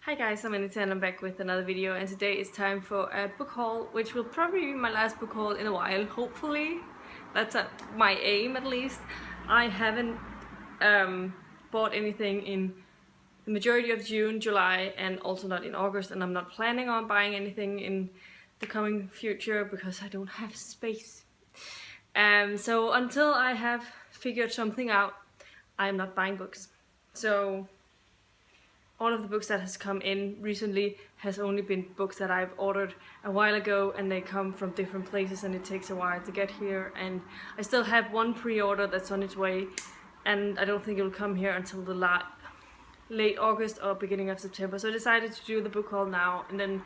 Hi guys, I'm Anita and I'm back with another video, and today is time for a book haul, which will probably be my last book haul in a while, hopefully. That's my aim at least. I haven't bought anything in the majority of June, July, and also not in August, and I'm not planning on buying anything in the coming future because I don't have space. So until I have figured something out, I'm not buying books. So all of the books that has come in recently has only been books that I've ordered a while ago, and they come from different places and it takes a while to get here, and I still have one pre-order that's on its way, and I don't think it'll come here until the late August or beginning of September. So I decided to do the book haul now, and then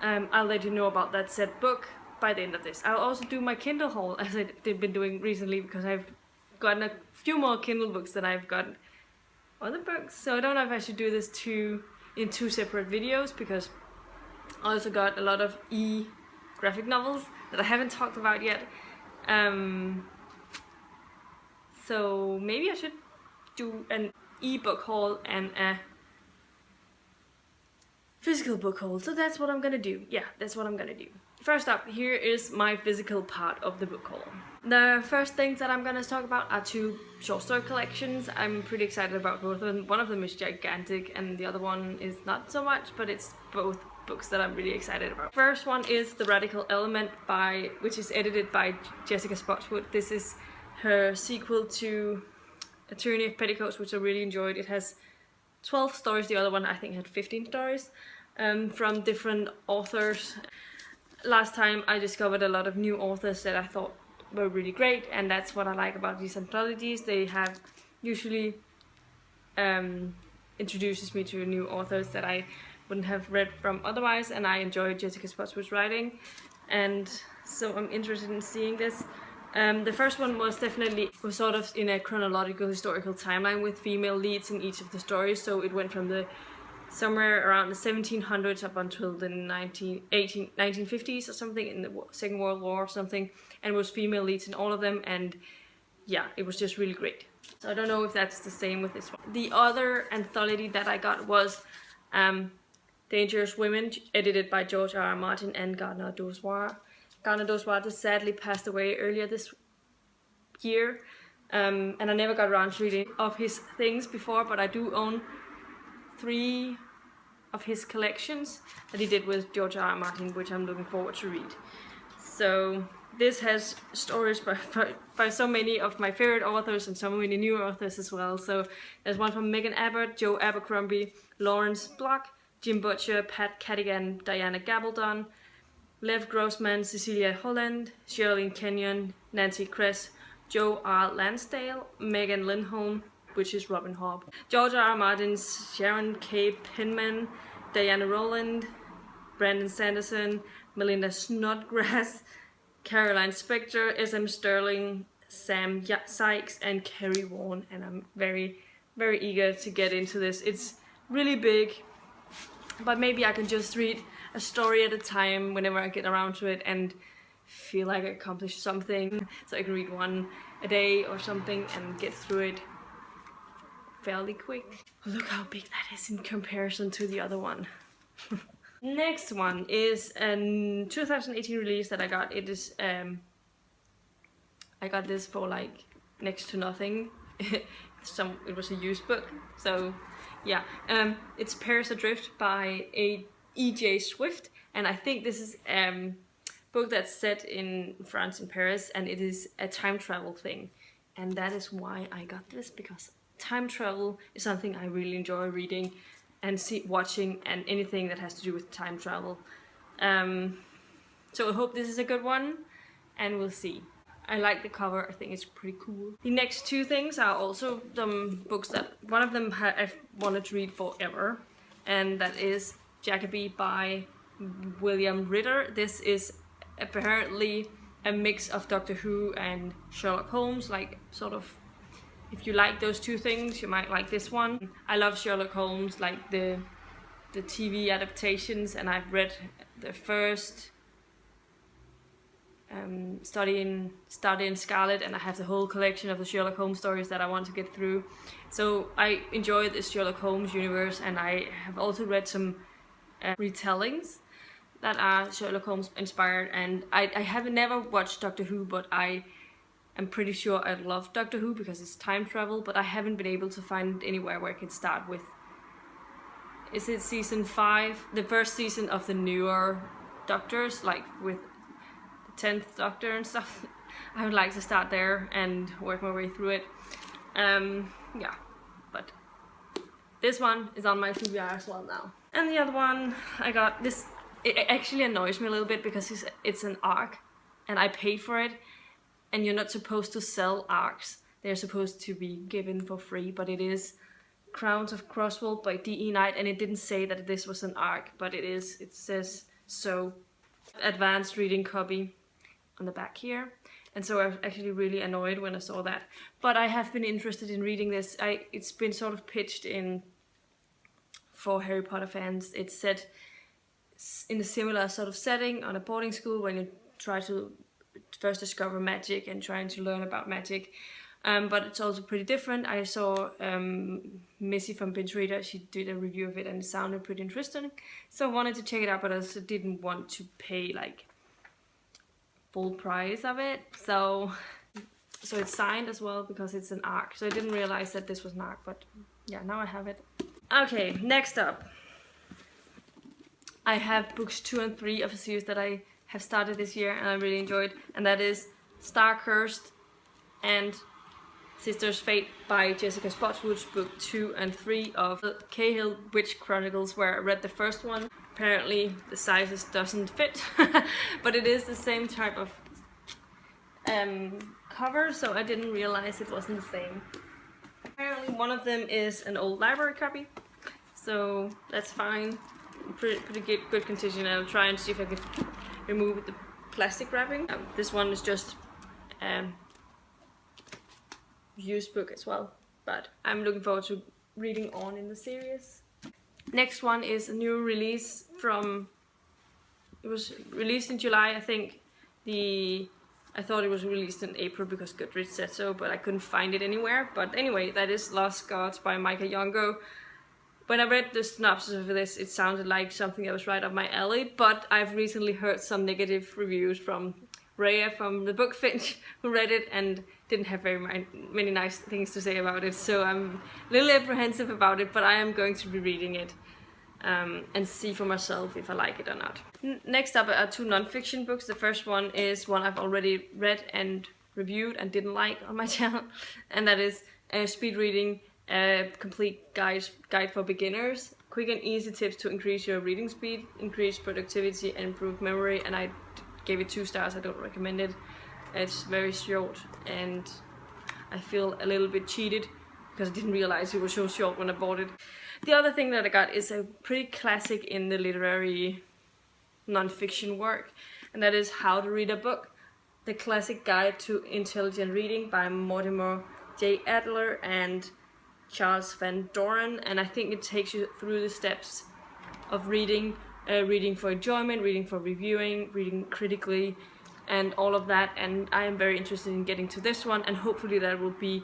I'll let you know about that said book by the end of this. I'll also do my Kindle haul as I've been doing recently, because I've gotten a few more Kindle books than I've gotten other books, so I don't know if I should do this in two separate videos, because I also got a lot of graphic novels that I haven't talked about yet. So maybe I should do an ebook haul and a physical book haul. So that's what I'm gonna do. Yeah, that's what I'm gonna do. First up, here is my physical part of the book haul. The first things that I'm gonna talk about are two short story collections. I'm pretty excited about both of them. One of them is gigantic and the other one is not so much, but it's both books that I'm really excited about. First one is The Radical Element, which is edited by Jessica Spotswood. This is her sequel to Attorney of Petticoats, which I really enjoyed. It has 12 stories, the other one I think had 15 stories from different authors. Last time I discovered a lot of new authors that I thought were really great, and that's what I like about these anthologies. They have usually introduces me to new authors that I wouldn't have read from otherwise, and I enjoy Jessica Spotswood's writing, and so I'm interested in seeing this. The first one was sort of in a chronological historical timeline with female leads in each of the stories, so it went from somewhere around the 1700s up until the 1950s or something, in the Second World War or something, and was female leads in all of them, and yeah, it was just really great. So I don't know if that's the same with this one. The other anthology that I got was Dangerous Women, edited by George R. Martin and Gardner Dozois. Gardner Dozois sadly passed away earlier this year, and I never got around to reading of his things before, but I do own 3 of his collections that he did with George R. Martin, which I'm looking forward to read. So this has stories by so many of my favorite authors and so many new authors as well. So there's one from Megan Abbott, Joe Abercrombie, Lawrence Block, Jim Butcher, Pat Cadigan, Diana Gabaldon, Lev Grossman, Cecilia Holland, Shirley Kenyon, Nancy Kress, Joe R. Lansdale, Megan Lindholm, which is Robin Hobb, George R. Martin's Sharon K. Penman, Diana Rowland, Brandon Sanderson, Melinda Snodgrass, Caroline Spector, S.M. Sterling, Sam Sykes, and Kerry Vaughan, and I'm very, very eager to get into this. It's really big, but maybe I can just read a story at a time whenever I get around to it and feel like I accomplished something. So I can read one a day or something and get through it fairly quick. Look how big that is in comparison to the other one. Next one is a 2018 release that I got. It is I got this for like next to nothing. It was a used book, so yeah. It's Paris Adrift by E.J. Swift, and I think this is a book that's set in France, in Paris, and it is a time travel thing, and that is why I got this, because time travel is something I really enjoy reading and watching, and anything that has to do with time travel. So I hope this is a good one, and we'll see. I like the cover, I think it's pretty cool. The next 2 things are also some books that one of them I've wanted to read forever, and that is Jacobi by William Ritter. This is apparently a mix of Doctor Who and Sherlock Holmes, like sort of. If you like those 2 things, you might like this one. I love Sherlock Holmes, like the TV adaptations, and I've read the first studying Scarlet, and I have the whole collection of the Sherlock Holmes stories that I want to get through. So I enjoy this Sherlock Holmes universe, and I have also read some retellings that are Sherlock Holmes inspired, and I have never watched Doctor Who, but I am pretty sure I love Doctor Who because it's time travel, but I haven't been able to find it anywhere where I can start with. Is it season 5? The first season of the newer Doctors, like with the 10th Doctor and stuff. I would like to start there and work my way through it. Yeah, but this one is on my TBR as well now. And the other one I got, this, it actually annoys me a little bit because it's an ARC and I paid for it, and you're not supposed to sell ARCs. They're supposed to be given for free, but it is Crowns of Crosswell by D.E. Knight, and it didn't say that this was an ARC, but it is. It says so. Advanced reading copy on the back here. And so I was actually really annoyed when I saw that. But I have been interested in reading this. It's been sort of pitched in for Harry Potter fans. It's set in a similar sort of setting on a boarding school when you try to first discover magic and trying to learn about magic. But it's also pretty different. I saw Missy from Binge Reader, she did a review of it and it sounded pretty interesting. So I wanted to check it out, but I also didn't want to pay like full price of it. So it's signed as well because it's an ARC. So I didn't realize that this was an ARC, but yeah, now I have it. Okay, next up. I have books 2 and 3 of a series that I have started this year and I really enjoyed. And that is Starcursed and Sister's Fate by Jessica Spotswood's book 2 and 3 of the Cahill Witch Chronicles, where I read the first one. Apparently the sizes doesn't fit, but it is the same type of cover, so I didn't realize it wasn't the same. Apparently one of them is an old library copy, so that's fine. Pretty good condition. I'll try and see if I can remove the plastic wrapping. This one is just used book as well, but I'm looking forward to reading on in the series. Next one is a new release from, it was released in July, I think. I thought it was released in April because Goodreads said so, but I couldn't find it anywhere. But anyway, that is Lost Gods by Micah Youngo. When I read the synopsis of this, it sounded like something that was right up my alley, but I've recently heard some negative reviews from Rhea from the Book Finch, who read it and didn't have very many nice things to say about it, so I'm a little apprehensive about it, but I am going to be reading it and see for myself if I like it or not. Next up are 2 non-fiction books. The first one is one I've already read and reviewed and didn't like on my channel, and that is Speed Reading, a complete guide for beginners. Quick and easy tips to increase your reading speed, increase productivity and improve memory, and I gave it 2 stars. I don't recommend it. It's very short and I feel a little bit cheated because I didn't realize it was so short when I bought it. The other thing that I got is a pretty classic in the literary non-fiction work, and that is How to Read a Book, the classic guide to intelligent reading by Mortimer J. Adler and Charles Van Doren, and I think it takes you through the steps of reading, reading for enjoyment, reading for reviewing, reading critically, and all of that, and I am very interested in getting to this one, and hopefully that will be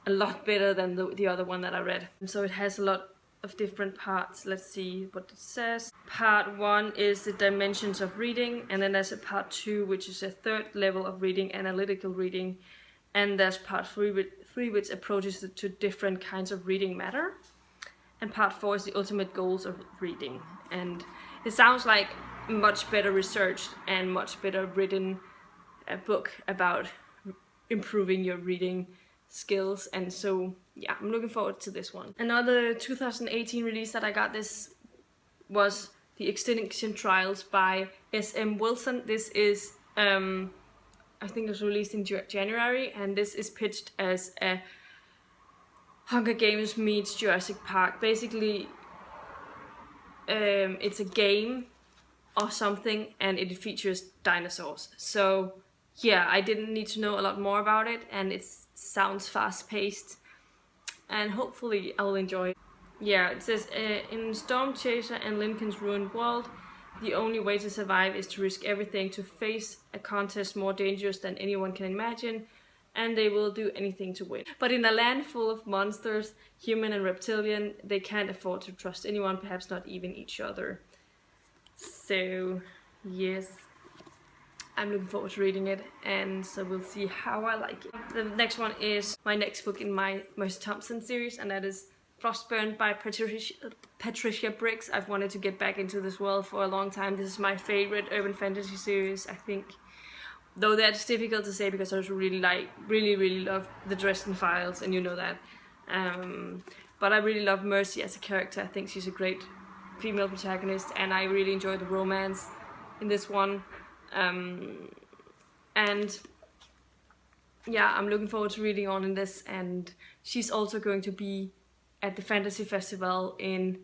a lot better than the other one that I read. And so it has a lot of different parts. Let's see what it says. Part 1 is the dimensions of reading, and then there's a part 2 which is a 3rd level of reading, analytical reading, and there's part 3 which approaches to different kinds of reading matter, and part 4 is the ultimate goals of reading. And it sounds like much better researched and much better written book about improving your reading skills, and so yeah, I'm looking forward to this one. Another 2018 release that I got this was The Extinction Trials by S.M. Wilson. This is I think it was released in January, and this is pitched as a Hunger Games meets Jurassic Park. Basically it's a game or something, and it features dinosaurs. So yeah, I didn't need to know a lot more about it, and it sounds fast-paced, and hopefully I'll enjoy it. Yeah, it says in Storm Chaser and Lincoln's ruined world, The only way to survive is to risk everything, to face a contest more dangerous than anyone can imagine, and they will do anything to win. But in a land full of monsters, human and reptilian, they can't afford to trust anyone, perhaps not even each other. So, yes, I'm looking forward to reading it, and so we'll see how I like it. The next one is my next book in my Mercy Thompson series, and that is Frostburn by Patricia Briggs. I've wanted to get back into this world for a long time. This is my favorite urban fantasy series, I think. Though that's difficult to say because I really love the Dresden Files, and you know that. But I really love Mercy as a character. I think she's a great female protagonist, and I really enjoy the romance in this one. And yeah, I'm looking forward to reading on in this, and she's also going to be at the Fantasy Festival in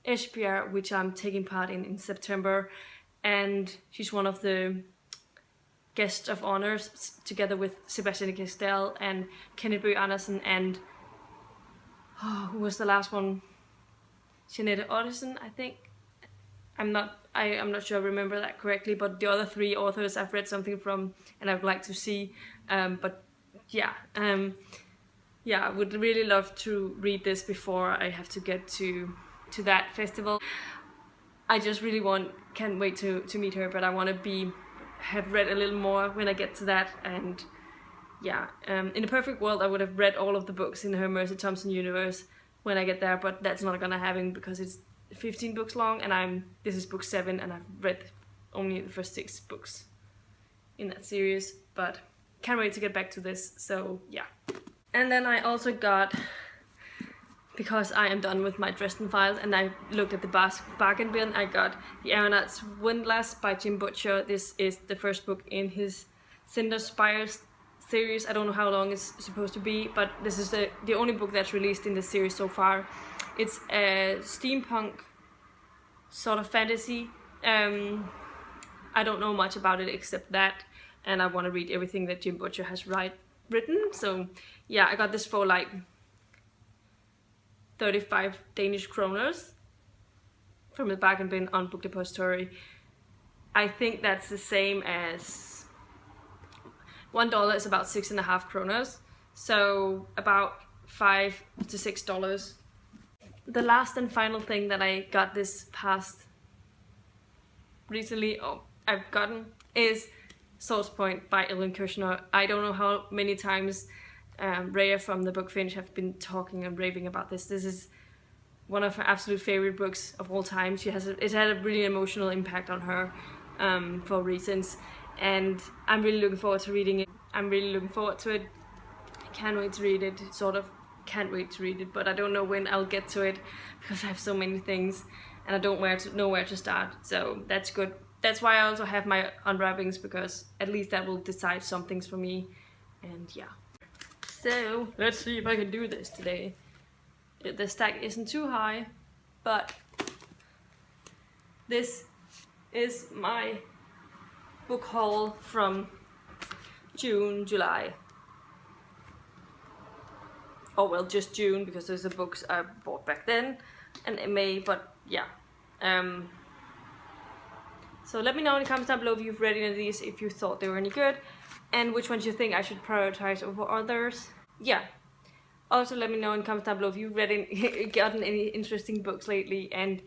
Esbjerg, which I'm taking part in September, and she's one of the guests of honors together with Sebastian Castel and Kenneth Bøgh Andersen and who was the last one? Jeanette Ottesen, I think. I'm not sure I remember that correctly, but the other three authors I've read something from and I would like to see. But yeah, I would really love to read this before I have to get to that festival. I just really can't wait to meet her, but I want to have read a little more when I get to that. And yeah, in a perfect world I would have read all of the books in her Mercy Thompson universe when I get there, but that's not gonna happen because it's 15 books long, and this is book 7, and I've read only the first 6 books in that series, but can't wait to get back to this, so yeah. And then I also got, because I am done with my Dresden Files and I looked at the bargain bin, I got The Aeronaut's Windlass by Jim Butcher. This is the first book in his Cinder Spires series. I don't know how long it's supposed to be, but this is the only book that's released in this series so far. It's a steampunk sort of fantasy. I don't know much about it except that, and I want to read everything that Jim Butcher has written. So yeah, I got this for like 35 Danish kroners from the bargain bin on Book Depository. I think that's the same as $1 is about 6.5 kroners, so about $5 to $6. The last and final thing that I got this past recently, I've gotten, is Source Point by Ellen Kirshner. I don't know how many times Rhea from the Book Finch have been talking and raving about this. This is one of her absolute favorite books of all time. It had a really emotional impact on her for reasons, and I'm really looking forward to reading it. I'm really looking forward to it. I can't wait to read it, can't wait to read it, but I don't know when I'll get to it because I have so many things and I don't know where to start, so that's good. That's why I also have my unwrappings, because at least that will decide some things for me, and yeah. So let's see if I can do this today. The stack isn't too high, but this is my book haul from June, July. Oh well, just June, because there's the books I bought back then, and in May, but yeah. So let me know in the comments down below if you've read any of these, if you thought they were any good, and which ones you think I should prioritize over others. Yeah. Also let me know in the comments down below if you've gotten any interesting books lately, and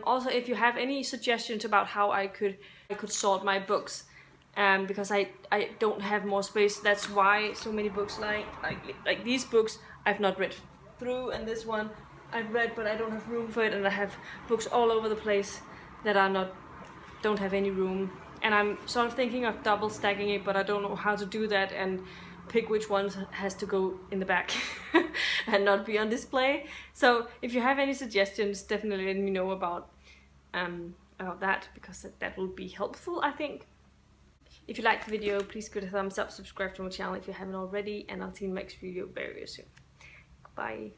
also if you have any suggestions about how I could sort my books. Because I don't have more space. That's why so many books like these books I've not read through, and this one I've read but I don't have room for it, and I have books all over the place that don't have any room, and I'm sort of thinking of double stacking it, but I don't know how to do that and pick which ones has to go in the back and not be on display. So if you have any suggestions, definitely let me know about that, because that will be helpful, I think. If you liked the video, please give it a thumbs up, subscribe to my channel if you haven't already, and I'll see you in the next video very soon. Bye.